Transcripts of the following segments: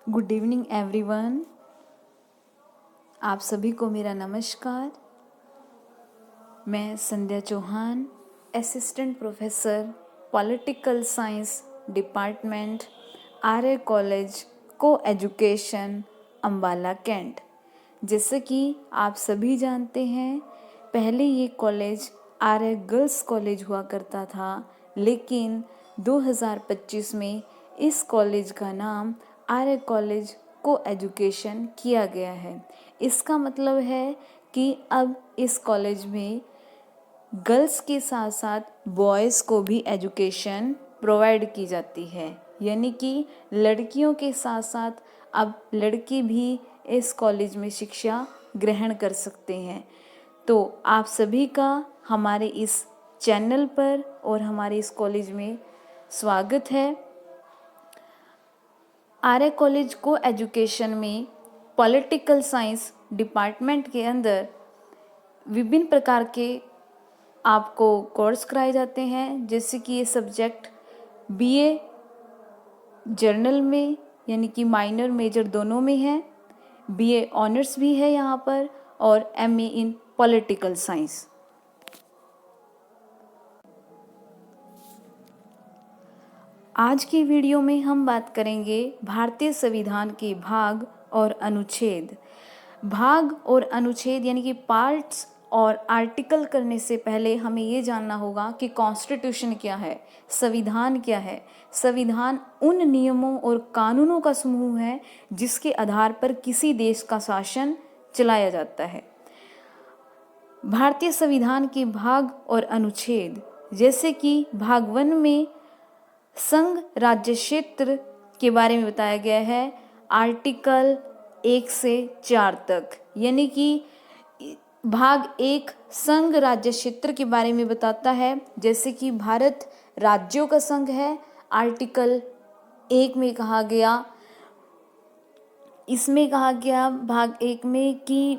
Good evening everyone. आप सभी को मेरा नमस्कार। मैं Sandhya Chauhan, assistant professor political science department, Arya college को एजुकेशन, अम्बाला कैंट। जैसे कि आप सभी जानते हैं, पहले ये कॉलेज आर्य गर्ल्स कॉलेज हुआ करता था, लेकिन 2025 में इस कॉलेज का नाम आर्य कॉलेज को एजुकेशन किया गया है। इसका मतलब है कि अब इस कॉलेज में गर्ल्स के साथ साथ बॉयज़ को भी एजुकेशन प्रोवाइड की जाती है, यानी कि लड़कियों के साथ साथ अब लड़के भी इस कॉलेज में शिक्षा ग्रहण कर सकते हैं। तो आप सभी का हमारे इस चैनल पर और हमारे इस कॉलेज में स्वागत है। आर्य कॉलेज को एजुकेशन में पॉलिटिकल साइंस डिपार्टमेंट के अंदर विभिन्न प्रकार के आपको कोर्स कराए जाते हैं, जैसे कि ये सब्जेक्ट बीए जर्नल में यानी कि माइनर मेजर दोनों में है, बीए ऑनर्स भी है यहाँ पर, और एमए इन पॉलिटिकल साइंस। आज की वीडियो में हम बात करेंगे भारतीय संविधान के भाग और अनुच्छेद। भाग और अनुच्छेद यानी कि पार्ट्स और आर्टिकल करने से पहले हमें ये जानना होगा कि कॉन्स्टिट्यूशन क्या है, संविधान क्या है। संविधान उन नियमों और कानूनों का समूह है जिसके आधार पर किसी देश का शासन चलाया जाता है। भारतीय संविधान के भाग और अनुच्छेद, जैसे कि भाग 1 में संघ राज्य क्षेत्र के बारे में बताया गया है, आर्टिकल 1 से 4 तक, यानी कि भाग 1 संघ राज्य क्षेत्र के बारे में बताता है। जैसे कि भारत राज्यों का संघ है, आर्टिकल 1 में कहा गया, इसमें कहा गया भाग 1 में कि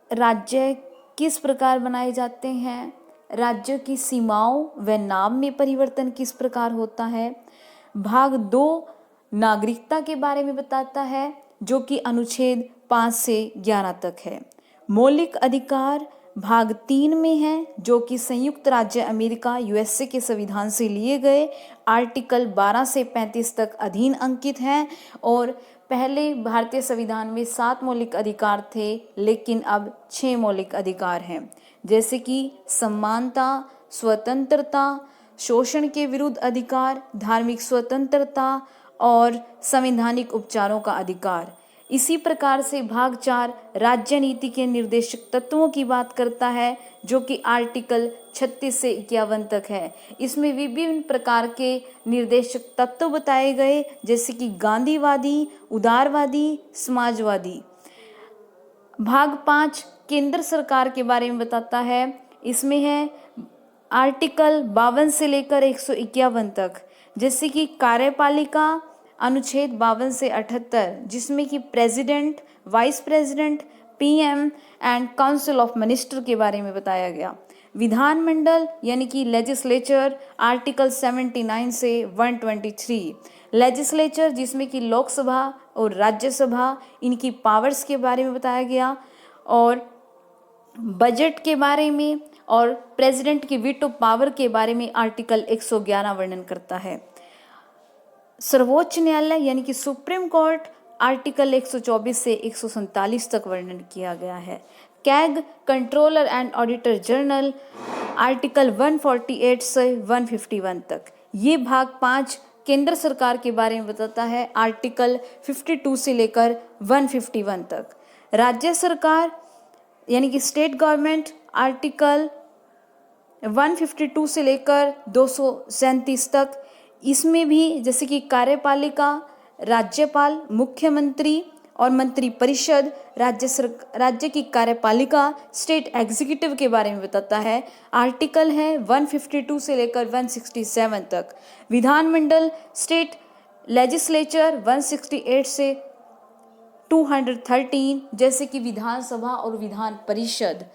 राज्य किस प्रकार बनाए जाते हैं, राज्य की सीमाओं व नाम में परिवर्तन किस प्रकार होता है। भाग 2 नागरिकता के बारे में बताता है, जो कि अनुच्छेद 5 से 11 तक है। मौलिक अधिकार भाग 3 में है, जो कि संयुक्त राज्य अमेरिका यूएसए के संविधान से लिए गए आर्टिकल 12 से 35 तक अधीन अंकित हैं। और पहले भारतीय संविधान में 7 मौलिक अधिकार थे, लेकिन अब 6 मौलिक अधिकार हैं, जैसे कि समानता, स्वतंत्रता, शोषण के विरुद्ध अधिकार, धार्मिक स्वतंत्रता और संवैधानिक उपचारों का अधिकार। इसी प्रकार से भाग 4 राज्य नीति के निर्देशक तत्वों की बात करता है, जो कि आर्टिकल 36 से 51 तक है। इसमें विभिन्न प्रकार के निर्देशक तत्व बताए गए, जैसे कि गांधीवादी, उदारवादी, समाजवादी। भाग 5 केंद्र सरकार के बारे में बताता है। इसमें है आर्टिकल 52 से लेकर 151 तक, जैसे कि कार्यपालिका अनुच्छेद 52 से 78, जिसमें कि president, vice president, PM and council of minister के बारे में बताया गया। विधानमंडल यानी कि लेजिस्लेचर, आर्टिकल 79 से 123। लेजिस्लेचर जिसमें कि लोकसभा और राज्यसभा, इनकी पावर्स के बारे में बताया गया, और बजट के बारे में और प्रेसिडेंट की वीटो पावर के बारे में आर्टिकल 111 वर्णन करता है। सर्वोच्च न्यायालय यानी कि सुप्रीम कोर्ट, आर्टिकल 124 से 147 तक वर्णन किया गया है। CAG controller and auditor general, article 148 से 151 तक। ये भाग 5 केंद्र सरकार के बारे में बताता है, आर्टिकल 52 से लेकर 151 तक। राज्य सरकार यानी कि स्टेट गवर्नमेंट, आर्टिकल 152 से लेकर 237 तक। इसमें भी जैसे कि कार्यपालिका, राज्यपाल, मुख्यमंत्री और मंत्री परिषद, राज्य की कार्यपालिका, स्टेट एग्जीक्यूटिव के बारे में बताता है। आर्टिकल है 152 से लेकर 167 तक। विधानमंडल, स्टेट लेजिस्लेचर 168 से 213, जैसे कि विधानसभा और विधान परिषद।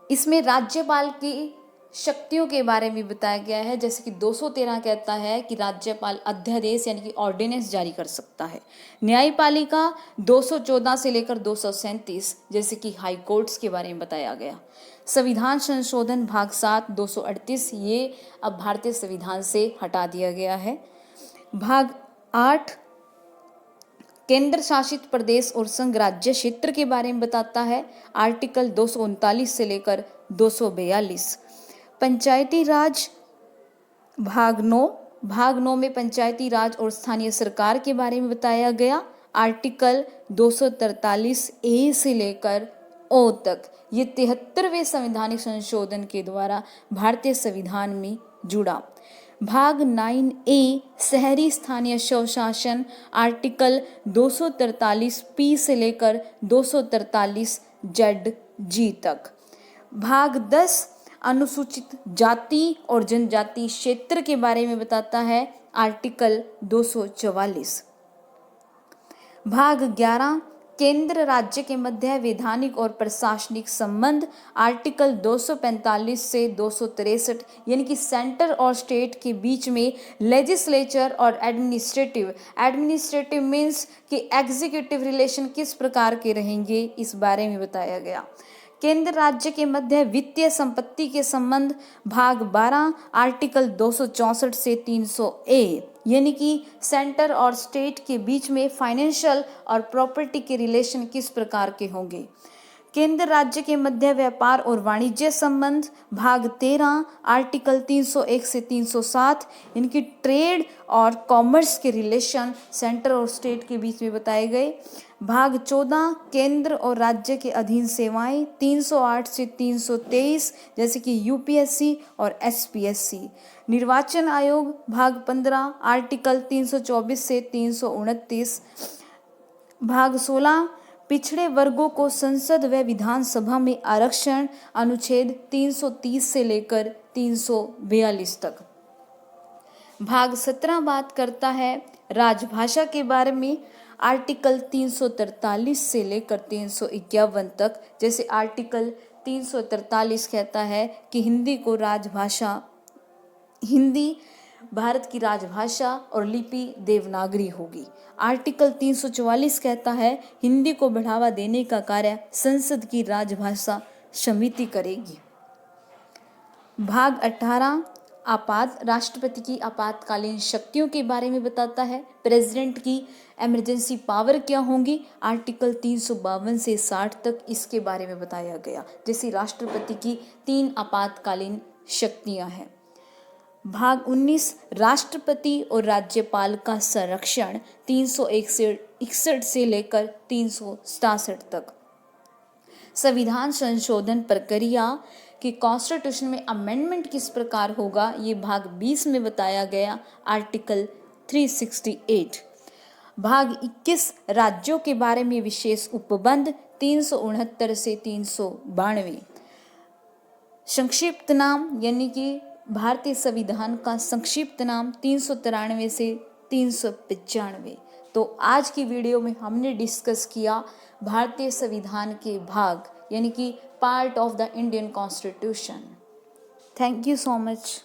इसमें राज्यपाल की शक्तियों के बारे में बताया गया है, जैसे कि 213 कहता है कि राज्यपाल अध्यादेश यानी कि ऑर्डिनेंस जारी कर सकता है। न्यायपालिका 214 से लेकर 237 जैसे कि हाई कोर्ट्स के बारे में बताया गया। संविधान संशोधन भाग 7 238 ये अब भारतीय संविधान से हटा दिया गया है। भाग 8 केंद्र शासित प्रदेश और संघ राज्य क्षेत्र के बारे में बताता है, आर्टिकल 239 से लेकर 242। पंचायती राज भाग 9 में पंचायती राज और स्थानीय सरकार के बारे में बताया गया, आर्टिकल 243 ए से लेकर ओ तक। ये 73वें संवैधानिक संशोधन के द्वारा भारतीय संविधान में जुड़ा। भाग 9A शहरी स्थानीय स्वशासन, आर्टिकल 243 पी से लेकर 243 जेड जी तक। भाग 10 अनुसूचित जाति और जनजाति क्षेत्र के बारे में बताता है, आर्टिकल 244। भाग 11 केंद्र राज्य के मध्य वैधानिक और प्रशासनिक संबंध, आर्टिकल 245 से 263 यानी कि सेंटर और स्टेट के बीच में लेजिस्लेचर और एडमिनिस्ट्रेटिव मीन्स कि एग्जीक्यूटिव रिलेशन किस प्रकार के रहेंगे, इस बारे में बताया गया। केंद्र राज्य के मध्य वित्तीय संपत्ति के संबंध, भाग 12 आर्टिकल 264 से 300A यानी कि सेंटर और स्टेट के बीच में फाइनेंशियल और प्रॉपर्टी के रिलेशन किस प्रकार के होंगे। केंद्र राज्य के मध्य व्यापार और वाणिज्य संबंध, भाग 13 आर्टिकल 301 से 307 इनकी ट्रेड और कॉमर्स के रिलेशन सेंटर और स्टेट के बीच में बताए गए। भाग 14 केंद्र और राज्य के अधीन सेवाएं, 308 से 323 जैसे कि यूपीएससी और एसपीएससी। निर्वाचन आयोग, भाग 15 आर्टिकल 324 से 329। भाग 16 पिछड़े वर्गों को संसद व विधानसभा में आरक्षण, अनुच्छेद 330 से लेकर 342 तक। भाग 17 बात करता है राजभाषा के बारे में, आर्टिकल 343 से लेकर 351 तक। जैसे आर्टिकल 343 कहता है कि हिंदी भारत की राजभाषा और लिपि देवनागरी होगी। आर्टिकल 344 कहता है हिंदी को बढ़ावा देने का कार्य संसद की राजभाषा समिति करेगी। भाग 18 राष्ट्रपति की आपातकालीन शक्तियों के बारे में बताता है। प्रेसिडेंट की इमरजेंसी पावर क्या होंगी, आर्टिकल 352 से 60 तक इसके बारे में बताया गया। जैसे राष्ट्रपति की 3 आपातकालीन शक्तियां हैं। भाग 19 राष्ट्रपति और राज्यपाल का संरक्षण, 361 से लेकर 367 तक। संविधान संशोधन प्रक्रिया कि कॉन्स्टिट्यूशन में अमेंडमेंट किस प्रकार होगा, ये भाग 20 में बताया गया, आर्टिकल 368। भाग 21 राज्यों के बारे में विशेष उपबंध, 369 से 392। संक्षिप्त नाम यानी कि भारतीय संविधान का संक्षिप्त नाम 393 से 395। तो आज की वीडियो में हमने डिस्कस किया भारतीय संविधान के भाग यानी कि part of the Indian constitution. Thank you so much.